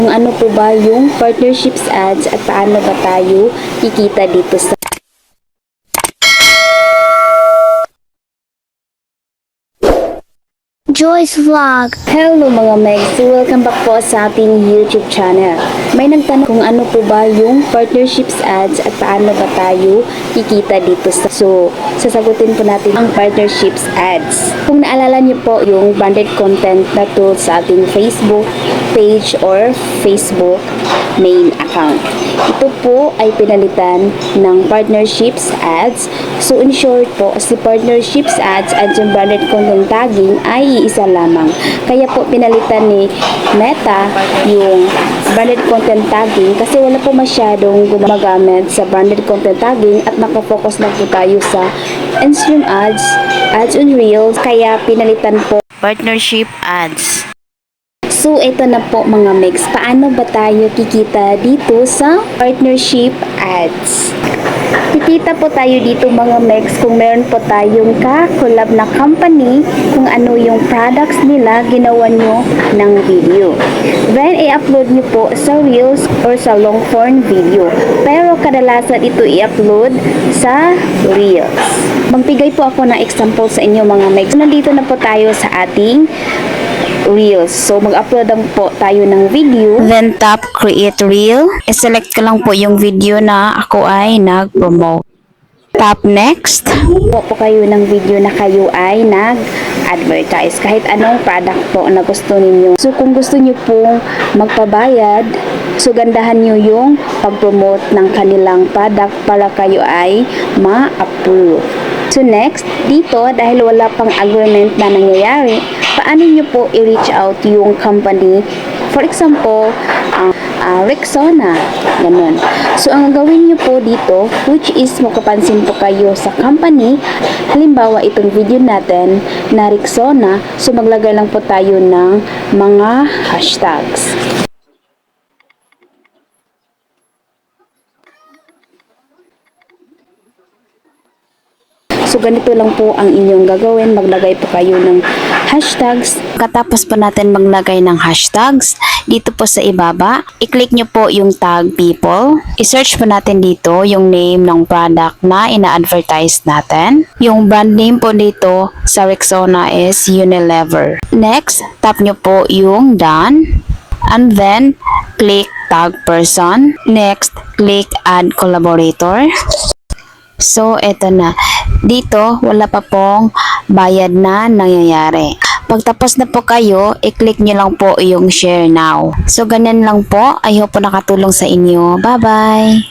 Kung ano po ba yung partnerships ads at paano ba tayo kikita dito sa Joy's Vlog. Hello mga Megs! Welcome back po sa ating YouTube channel. May nagtanong kung ano po ba yung partnerships ads at paano ba tayo kikita dito sa... So, sasagutin po natin ang partnerships ads. Kung naalala niyo po yung branded content na to sa ating Facebook page or Facebook main account. Ito po ay pinalitan ng partnerships ads. So, in short po, si partnerships ads at yung branded content tagging ay isa lamang. Kaya po pinalitan ni Meta yung branded content tagging kasi wala po masyadong gumagamit sa branded content tagging at nakafocus lang po tayo sa Instagram ads, ads on Reels, kaya pinalitan po partnership ads. So, ito na po mga Megs. Paano ba tayo kikita dito sa partnership ads? Kikita po tayo dito mga Megs kung meron po tayong ka-collab na company, kung ano yung products nila, ginawa nyo ng video. Then, i-upload nyo po sa Reels or sa long form video. Pero kadalasan ito i-upload sa Reels. Magbigay po ako ng example sa inyo mga Megs. Nandito na po tayo sa ating Reels. So, mag-upload lang po tayo ng video. Then, tap Create Reel. I-select ko lang po yung video na ako ay nag-promote. Tap Next. Po kayo ng video na kayo ay nag-advertise. Kahit anong product po na gusto ninyo. So, kung gusto nyo pong magpabayad, so gandahan nyo yung pag-promote ng kanilang product para kayo ay ma-approve. So next, dito dahil wala pang agreement na nangyayari, paano nyo po i-reach out yung company? For example, Rexona, ganun. So ang gawin nyo po dito, which is makapansin po kayo sa company, halimbawa itong video natin na Rexona, so maglagay lang po tayo ng mga hashtags. So, ganito lang po ang inyong gagawin. Maglagay po kayo ng hashtags. Katapos po natin maglagay ng hashtags, dito po sa ibaba, i-click nyo po yung tag people. I-search po natin dito yung name ng product na ina-advertise natin. Yung brand name po dito sa Rexona is Unilever. Next, tap nyo po yung done. And then, click tag person. Next, click add collaborator. So, eto na. Dito, wala pa pong bayad na nangyayari. Pagtapos na po kayo, i-click nyo lang po yung share now. So, ganyan lang po. I hope po nakatulong sa inyo. Bye-bye!